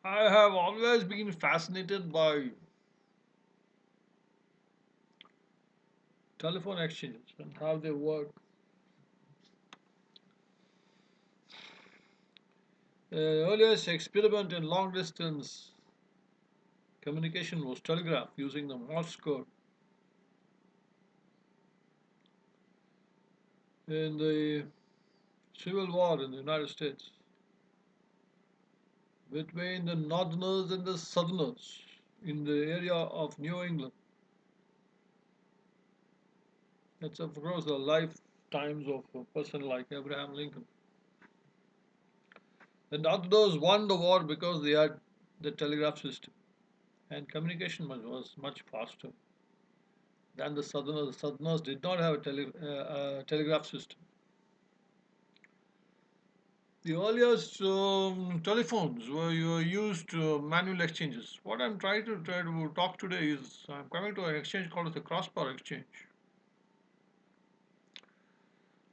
I have always been fascinated by telephone exchanges and how they work. The earliest experiment in long distance communication was telegraph using the Morse code. In the Civil War in the United States, between the Northerners and the Southerners in the area of New England. That's, of course, the lifetimes of a person like Abraham Lincoln. The Northerners won the war because they had the telegraph system, and communication was much faster than the Southerners. The Southerners did not have a telegraph system. The earliest telephones were used manual exchanges. What I'm trying to talk today is I'm coming to an exchange called as the crossbar exchange.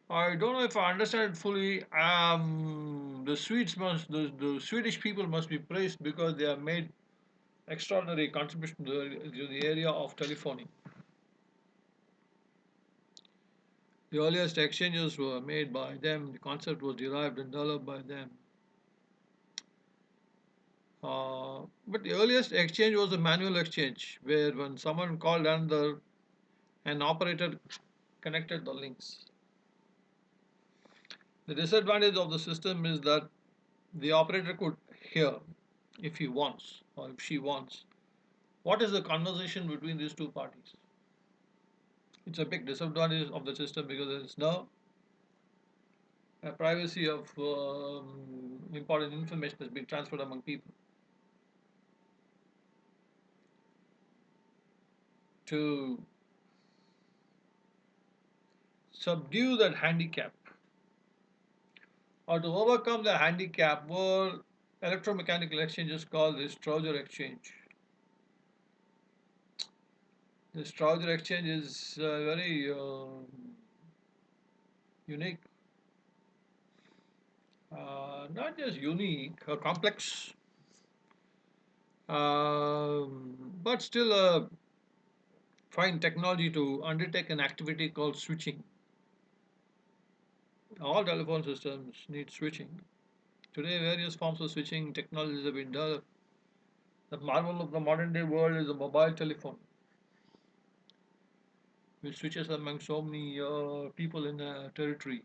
I don't know if I understand it fully. The Swedish people must be praised because they have made extraordinary contribution to the area of telephony. The earliest exchanges were made by them. The concept was derived and developed by them. But the earliest exchange was a manual exchange, where when someone called another, an operator connected the links. The disadvantage of the system is that the operator could hear, if he wants or if she wants, what is the conversation between these two parties. It's a big disadvantage of the system because there is no privacy of important information that's being transferred among people. To subdue that handicap or to overcome the handicap were electromechanical exchanges called the Strowger exchange. The Strowger exchange is very unique, not just unique, complex, but still a fine technology to undertake an activity called switching. All telephone systems need switching. Today, various forms of switching technologies have been developed. The marvel of the modern day world is a mobile telephone, which switches among so many people in a territory.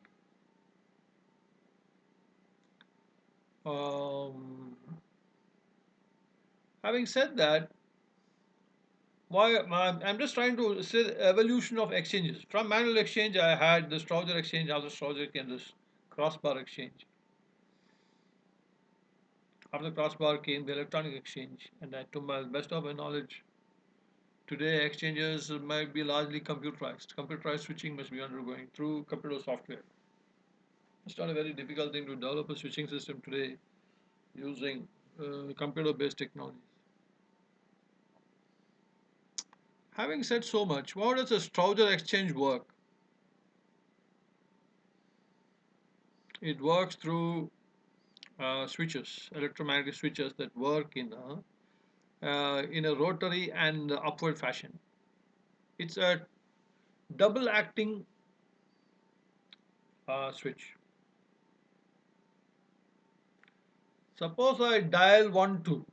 Um, Having said that, why I'm just trying to say the evolution of exchanges. From manual exchange, I had the Strowger exchange. After Strowger came this crossbar exchange. After crossbar came the electronic exchange, and to my best of my knowledge, today exchanges might be largely computerized. Computerized switching must be undergoing through computer software. It's not a very difficult thing to develop a switching system today using computer-based technologies. Having said so much, how does a Strowger exchange work? It works through switches, electromagnetic switches that work in a rotary and upward fashion. It's a double acting switch. Suppose I dial 1 2.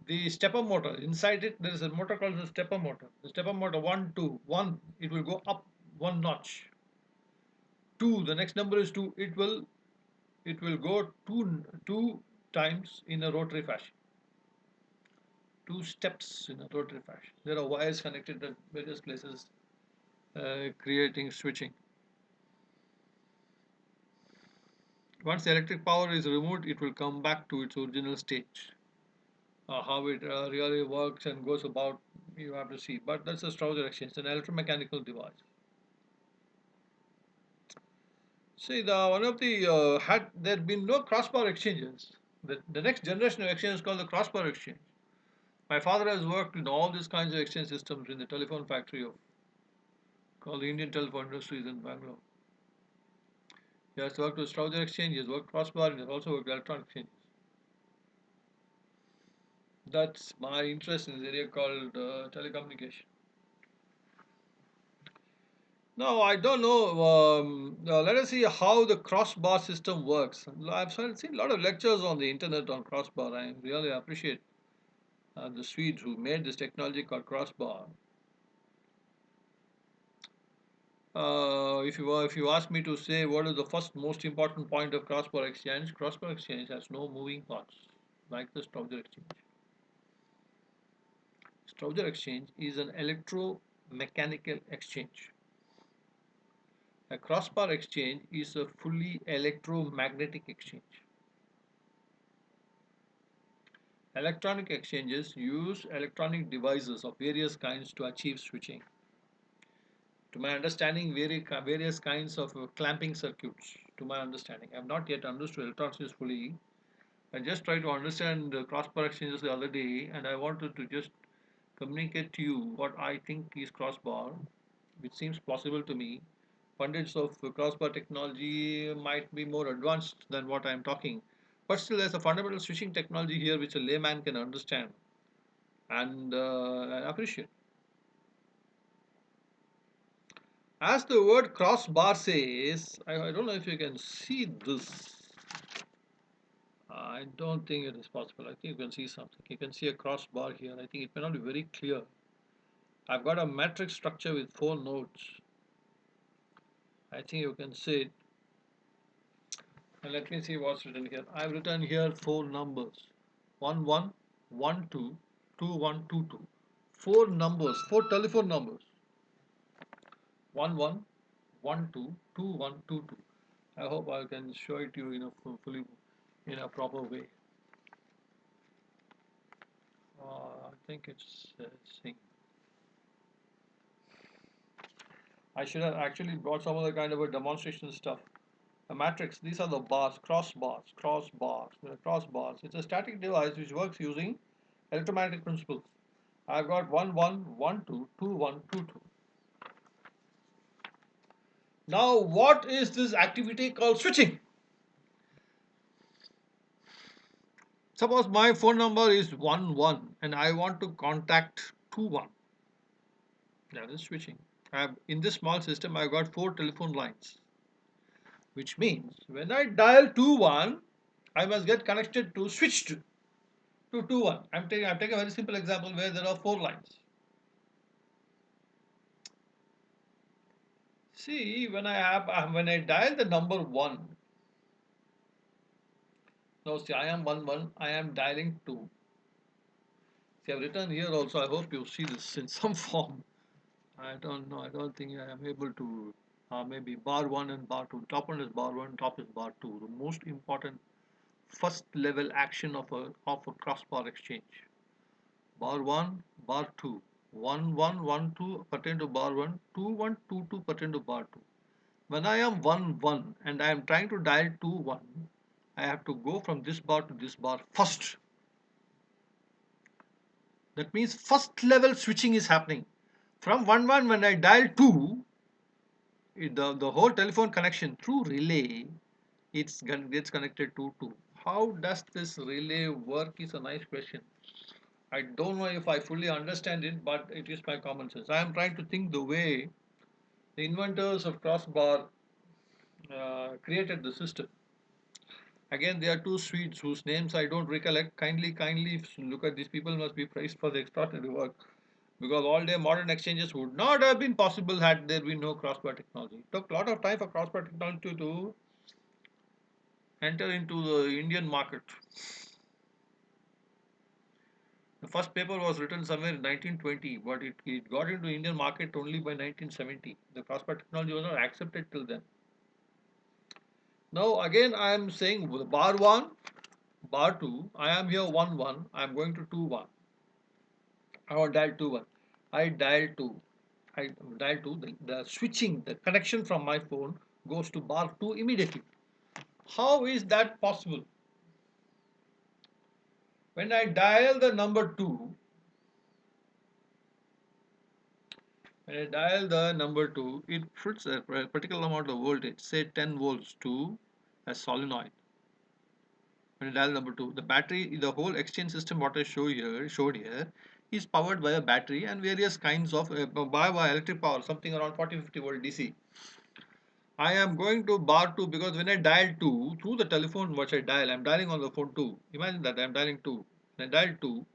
The stepper motor, inside it, there is a motor called the stepper motor. The stepper motor 1 2 1, it will go up one notch. 2, the next number is 2, it will go two times in a rotary fashion. Two steps in a rotary fashion. There are wires connected at various places, creating switching. Once the electric power is removed, it will come back to its original state. How it really works and goes about, you have to see. But that's a Strowger exchange, it's an electromechanical device. See, one of the had there been no crossbar exchanges, the next generation of exchange is called the crossbar exchange. My father has worked in all these kinds of exchange systems in the telephone factory of called the Indian Telephone Industries in Bangalore. He has worked with Strowger exchange, he has worked crossbar, and he has also worked electronic exchange. That's my interest in this area called telecommunication. No, I don't know. Let us see how the crossbar system works. Seen a lot of lectures on the internet on crossbar. I really appreciate the Swedes who made this technology called crossbar. If you ask me to say what is the first most important point of crossbar exchange has no moving parts like the Stauder exchange. Stauder exchange is an electromechanical exchange. A crossbar exchange is a fully electromagnetic exchange. Electronic exchanges use electronic devices of various kinds to achieve switching. To my understanding, various kinds of clamping circuits. To my understanding, I have not yet understood electronics fully. I just tried to understand the crossbar exchanges the other day, and I wanted to just communicate to you what I think is crossbar, which seems plausible to me. Pundits of crossbar technology might be more advanced than what I am talking, but still, there's a fundamental switching technology here which a layman can understand and appreciate. As the word crossbar says, I don't know if you can see this. I don't think it is possible. I think you can see something. You can see a crossbar here. I think it may not be very clear. I've got a matrix structure with 4 nodes. I think you can see it. And let me see what's written here. I've written here 4 numbers. 1 1, 1 2, 2 1 2 2. 4 numbers, 4 telephone numbers. 1 1, 1 2, 2 1 2 2. I hope I can show it to you in a fully in a proper way. I think it's saying. I should have actually brought some other kind of a demonstration stuff. A matrix, these are the bars, crossbars. It's a static device which works using electromagnetic principles. I've got 1 1 1 2 2 1 2 2. Now, what is this activity called switching? Suppose my phone number is 1 1 and I want to contact 2 1. That is switching. In this small system, I've got 4 telephone lines, which means when I dial 2 1, I must get connected to switched to 2 1. I'm taking a very simple example where there are 4 lines. See, when I dial the number 1, now see, I am 1 1, I am dialing 2. See, I've written here also, I hope you see this in some form. I don't know, I don't think I am able to, maybe bar 1 and bar 2. Top one is bar 1, top is bar 2. The most important first level action of a crossbar exchange. Bar 1, bar 2. 1 1 1 2 pertain to bar 1, 2 1 2 2 pertain to bar 2. When I am 1 1 and I am trying to dial 2 1, I have to go from this bar to this bar first. That means first level switching is happening. From 1 1, when I dial 2, the whole telephone connection through relay gets connected to 2. How does this relay work is a nice question. I don't know if I fully understand it, but it is my common sense. I am trying to think the way the inventors of crossbar created the system. Again, there are 2 Swedes whose names I don't recollect. Kindly look at these people must be praised for the extraordinary work because all their modern exchanges would not have been possible had there been no crossbar technology. It took a lot of time for crossbar technology to enter into the Indian market. The first paper was written somewhere in 1920, but it got into Indian market only by 1970. The crossbar technology was not accepted till then. Now again I am saying bar 1, bar 2, I am here 1 1, I am going to 2 1. I want dial 2 1. I dial 2. I dial 2. The switching, the connection from my phone goes to bar 2 immediately. How is that possible? When I dial the number 2, when I dial the number 2, it puts a particular amount of voltage, say 10 volts to a solenoid. When you dial number 2, the battery, the whole exchange system what I showed here is powered by a battery and various kinds of by electric power, something around 40-50 volt DC. I am going to bar 2 because when I dial 2 through the telephone which I dial, I'm dialing on the phone 2. Imagine that I'm dialing 2. When I dial 2,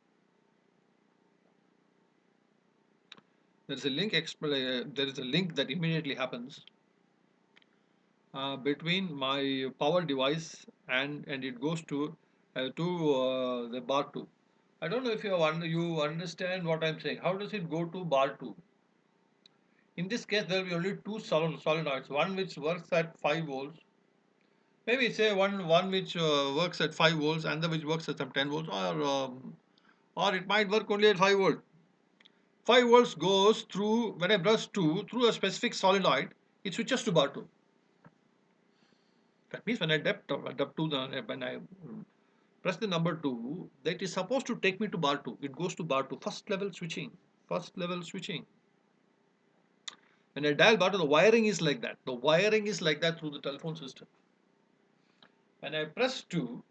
there is a link that immediately happens between my power device and it goes to the bar 2. I don't know if you understand what I'm saying. How does it go to bar 2? In this case, there will be only two solenoids. One which works at 5 volts. Maybe say one which works at 5 volts and the which works at some 10 volts, or it might work only at 5 volt. 5 volts goes through when I brush 2 through a specific solenoid. It switches to bar 2. That means when I dep to the when I press the number 2, that is supposed to take me to bar 2. It goes to bar 2. First level switching. First level switching. When I dial bar 2, the wiring is like that. The wiring is like that through the telephone system. When I press 2,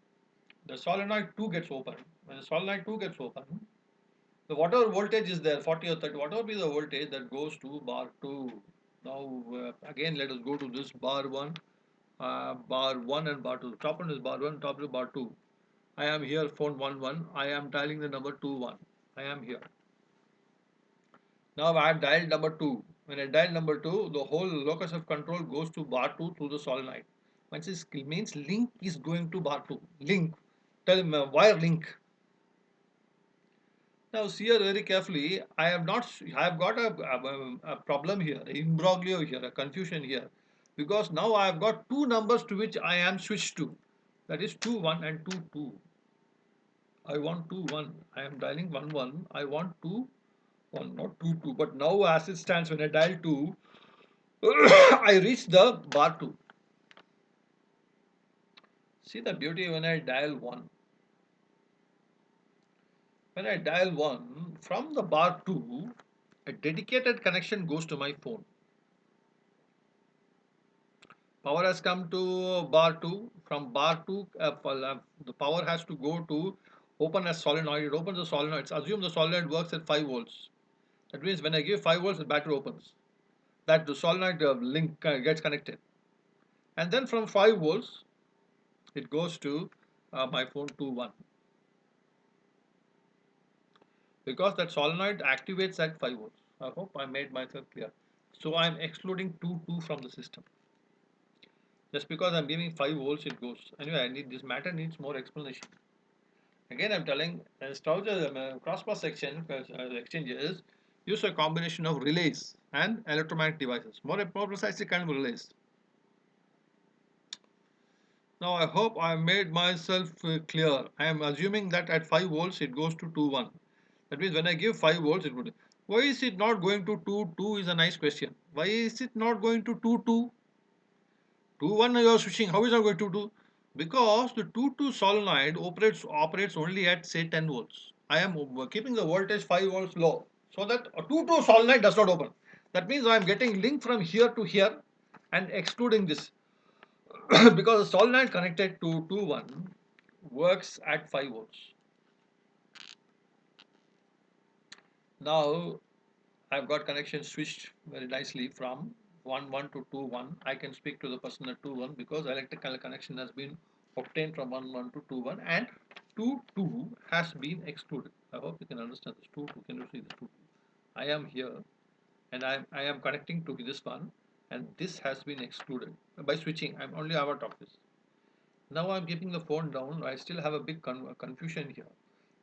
the solenoid 2 gets open. When the solenoid 2 gets open, the whatever voltage is there, 40 or 30, whatever be the voltage that goes to bar 2. Now, again, let us go to this bar 1 and bar 2. Top one is bar 1, top is bar 2. I am here, phone 1 1. I am dialing the number 2 1. I am here. Now I have dialed number 2. When I dial number 2, the whole locus of control goes to bar 2 through the solenoid. Once it means link is going to bar 2. Link. Tell him wire link. Now see here very carefully. I have got a problem here, an imbroglio here, a confusion here. Because now I have got two numbers to which I am switched to. That is 2 1 and 2 2. I want 2 1. I am dialing 1 1. I want 2 1, not 2 2. But now as it stands, when I dial 2, I reach the bar 2. See the beauty when I dial 1. When I dial 1, from the bar 2, a dedicated connection goes to my phone. Power has come to bar 2. From bar 2, the power has to go to open a solenoid. It opens the solenoid. Assume the solenoid works at 5 volts. That means when I give 5 volts, the battery opens. That the solenoid link gets connected. And then from 5 volts, it goes to my phone 2 1. Because that solenoid activates at 5 volts. I hope I made myself clear. So I'm excluding 2 2 from the system. Just because I'm giving 5 volts, it goes. Anyway, this matter needs more explanation. Again, I'm telling crossbar section exchanges use a combination of relays and electromagnetic devices. More precisely, kind of relays. Now, I hope I made myself clear. I am assuming that at 5 volts it goes to 2 1. That means when I give 5 volts, it would. Why is it not going to 2 2 is a nice question. Why is it not going to 2 2? 2 1 you are switching. How is it going to 2 2? Because the 2 2 solenoid operates only at say 10 volts. I am keeping the voltage 5 volts low so that a 2 2 solenoid does not open. That means I am getting link from here to here and excluding this because the solenoid connected to 2 1 works at 5 volts. Now I've got connection switched very nicely from 1 1 to 2 1. I can speak to the person at 2 1 because electrical connection has been obtained from 1 1 to 2 1 and 2 2 has been excluded. I hope you can understand this 2 2. Can you see this 2 2? I am here and I am connecting to this one and this has been excluded by switching. I'm only out of this. Now I'm keeping the phone down. I still have a big confusion here.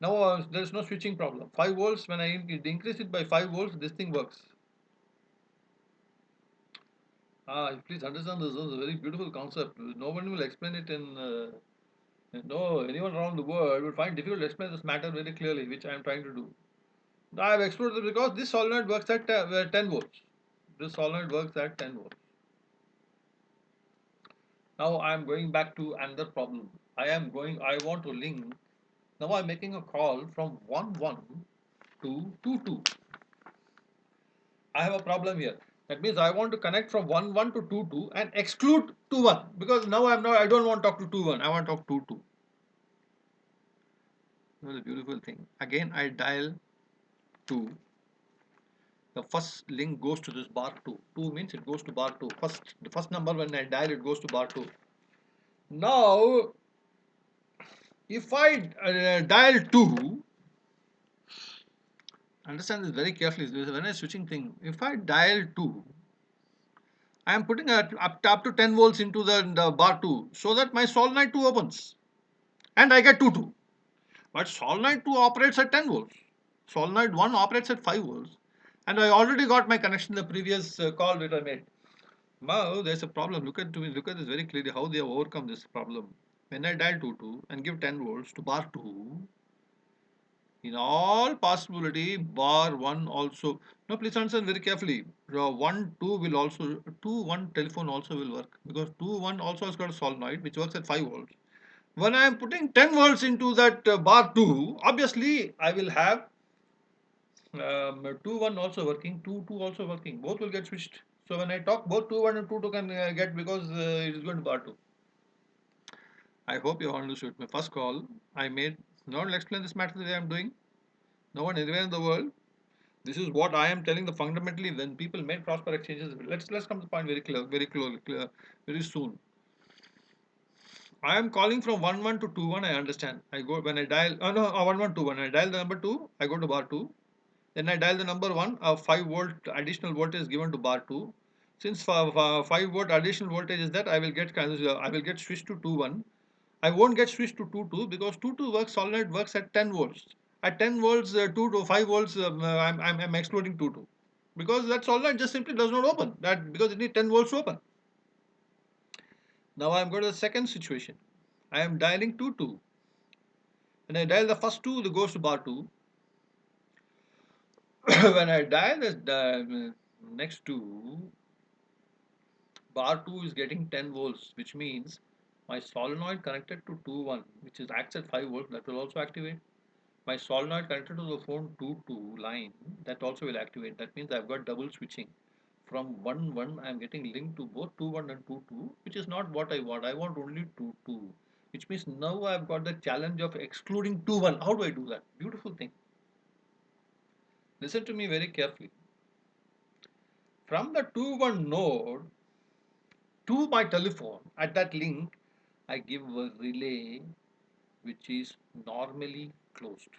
Now there is no switching problem. 5 volts, when I increase it by 5 volts, this thing works. Please understand this is a very beautiful concept. No one will explain it no anyone around the world will find difficult to explain this matter very clearly, which I am trying to do. I have explored this because this solenoid works at 10 volts. This solenoid works at 10 volts. Now I am going back to another problem. I want to link. Now I am making a call from 1 1 to 2 2. I have a problem here. That means I want to connect from 1 1 to 2 2 and exclude 2 1 because now I don't want to talk to 2 1. I want to talk 2 2. That was a beautiful thing. Again, I dial 2. The first link goes to this bar 2. 2 means it goes to bar 2. The first number when I dial, it goes to bar 2. Now, if I dial 2, understand this very carefully. When I switching thing, if I dial 2, I am putting up to 10 volts into the bar 2 so that my solenoid 2 opens and I get 2. But solenoid 2 operates at 10 volts. Solenoid 1 operates at 5 volts. And I already got my connection in the previous call that I made. Now there's a problem. Look at this very clearly how they have overcome this problem. When I dial 2 and give 10 volts to bar 2, in all possibility, bar 1 also. Now please understand very carefully. 1, 2 will also, 2, 1 telephone also will work because 2, 1 also has got a solenoid which works at 5 volts. When I am putting 10 volts into that bar 2, obviously I will have 2, 1 also working, 2, 2 also working. Both will get switched. So when I talk, both 2, 1 and 2, 2 can get because it is going to bar 2. I hope you understood. My first call I made, no one will explain this matter the way I am doing. No one anywhere in the world. This is what I am telling the fundamentally when people make cross-bar exchanges. Let's come to the point very clear, very soon. I am calling from 11 to 21. I understand. I go when I dial. Oh no, 1121. I dial the number 2. I go to bar 2. Then I dial the number 1. A 5 volt additional voltage is given to bar 2. Since 5 volt additional voltage is that I will get switched to 2 1. I won't get switched to 2 2 because 2 2 works solenoid works at 10 volts. At 10 volts, 2 to 5 volts, I'm excluding 2 2 because that solenoid just simply does not open. That because it needs 10 volts to open. Now I'm going to the second situation. I am dialing 2 2. When I dial the first 2, it goes to bar 2. When I dial the next 2, bar 2 is getting 10 volts, which means my solenoid connected to 2 1, which is acts at 5 volts, that will also activate. My solenoid connected to the phone 2 2 line, that also will activate. That means I've got double switching. From 1 1, I'm getting linked to both 2 1 and 2 2, which is not what I want. I want only 2 2, which means now I've got the challenge of excluding 2 1. How do I do that? Beautiful thing. Listen to me very carefully. From the 2 1 node to my telephone, at that link, I give a relay which is normally closed.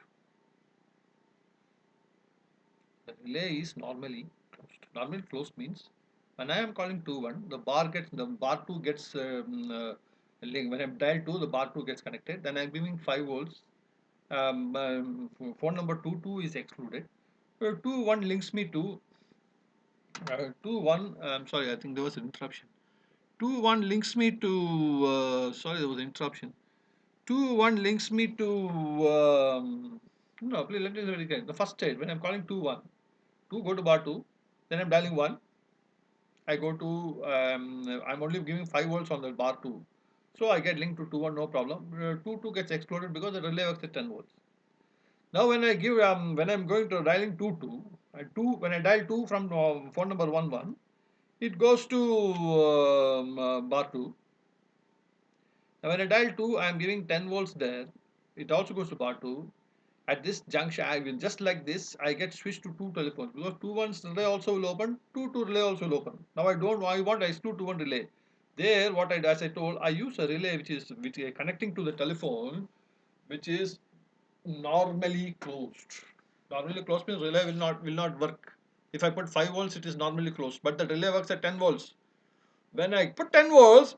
The relay is normally closed. Normally closed means when I am calling 2 1, the bar 2 gets link. When I dial 2, the bar 2 gets connected. Then I am giving 5 volts. Phone number 2 2 is excluded. 2 1 links me to 2 1. I'm sorry, I think there was an interruption. 2 1 links me to sorry, there was an interruption. 2 1 links me to no, please let me very clear. The first state when I'm calling 2 1, 2 go to bar 2, then I'm dialing 1. I go to I'm only giving 5 volts on the bar 2. So I get linked to 2 1, no problem. 2 2 gets exploded because the relay works at 10 volts. Now when I give when I'm going to dialing 2 2, 2 when I dial 2 from phone number 1 1, it goes to bar 2. Now when I dial 2, I am giving 10 volts there. It also goes to bar 2. At this junction, I will just like this, I get switched to 2 telephones because 2 1's relay also will open, 2 2 relay also will open. Now I want to exclude 2 1 relay. There, as I told, I use a relay which is connecting to the telephone, which is normally closed. Normally closed means relay will not work. If I put 5 volts, it is normally closed, but the relay works at 10 volts. When I put 10 volts,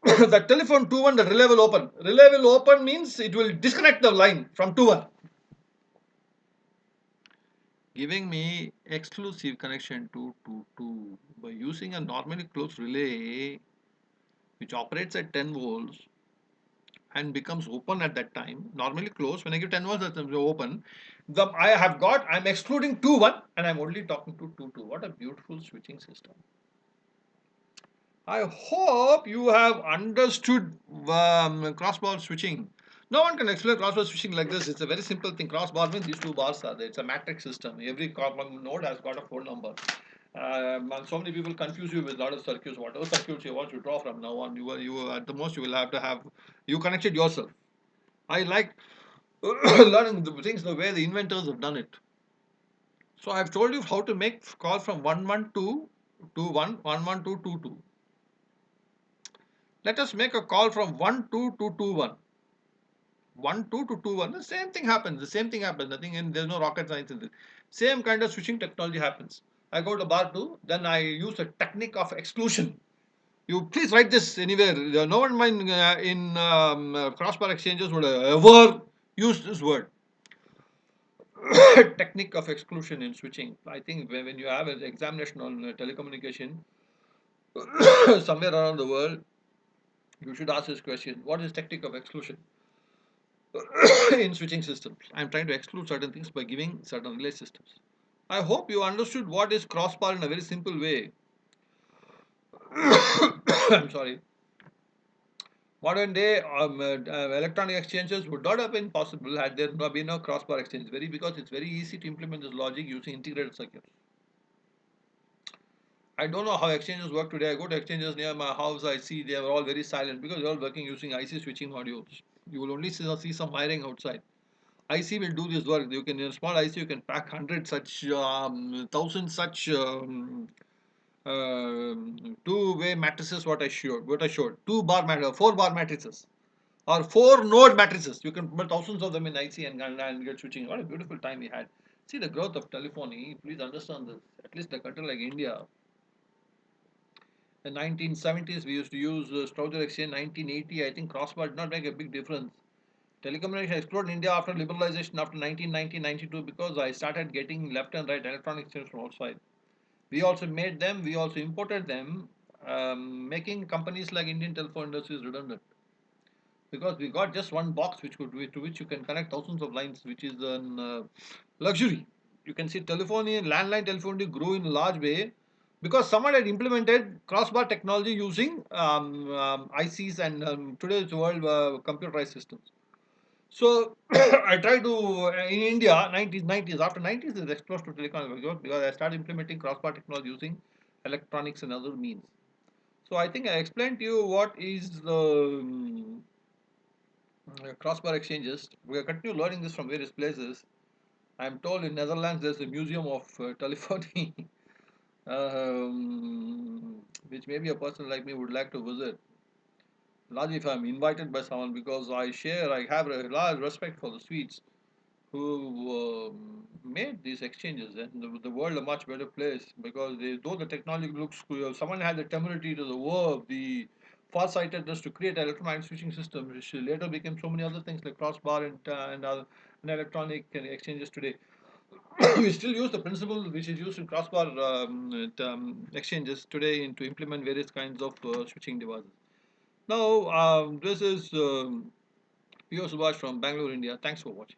the telephone 2 1, the relay will open. Relay will open means it will disconnect the line from 2 1, giving me exclusive connection to 2 2 by using a normally closed relay which operates at 10 volts and becomes open at that time. Normally closed, when I give 10 volts, that's open. I'm excluding 2 1 and I'm only talking to 2 2. What a beautiful switching system. I hope you have understood crossbar switching. No one can explain crossbar switching like this. It's a very simple thing. Crossbar means these two bars are there. It's a matrix system. Every common node has got a phone number. And so many people confuse you with a lot of circuits. Whatever circuits you want to draw from now on, you at the most you will have to have you connected yourself. I like learning the things the way the inventors have done it. So I've told you how to make call from 112 to 112 Let us make a call from 12 to 21. 12 to 21. The same thing happens. The same thing happens. Nothing, and there's no rocket science in this. Same kind of switching technology happens. I go to bar 2, then I use a technique of exclusion. You please write this anywhere. No one mind in crossbar exchanges would ever use this word. Technique of exclusion in switching. I think when you have an examination on telecommunication somewhere around the world, you should ask this question: what is technique of exclusion in switching systems? I'm trying to exclude certain things by giving certain relay systems. I hope you understood what is crossbar in a very simple way. I'm sorry. Modern day electronic exchanges would not have been possible had there not been no crossbar exchange. Very because it's very easy to implement this logic using integrated circuits. I don't know how exchanges work today. I go to exchanges near my house. I see they are all very silent because they're all working using IC switching modules. You will only see some wiring outside. IC will do this work. You can in a small IC you can pack hundred such, thousand such two-way matrices. What I showed, 4 bar matrices or 4 node matrices. You can put thousands of them in IC and get switching. What a beautiful time we had. See the growth of telephony. Please understand this. At least a country like India, in 1970s, we used to use Stourger Exchange. 1980, I think crossbar did not make a big difference. Telecommunication exploded in India after liberalization after 1990-92 because I started getting left and right electronic exchange from outside. We also made them, we also imported them, making companies like Indian Telephone Industries redundant. Because we got just one box to which you can connect thousands of lines, which is a luxury. You can see telephony, landline telephony grew in a large way because someone had implemented crossbar technology using ICs and today's world computerized systems. So I tried to in India 90s after 90s is exposed to telecom because I started implementing crossbar technology using electronics and other means. So I think I explained to you what is the crossbar exchanges. We are continue learning this from various places. I'm told in Netherlands there's a museum of telephony, which maybe a person like me would like to visit. Largely if I'm invited by someone because I have a large respect for the Swedes who made these exchanges and the world a much better place because though the technology looks cool, someone had the temerity to the verve, the farsightedness to create electromagnetic switching systems, which later became so many other things like crossbar and electronic exchanges today. We still use the principle which is used in crossbar exchanges today to implement various kinds of switching devices. Now, this is P.O. Subhash from Bangalore, India. Thanks for watching.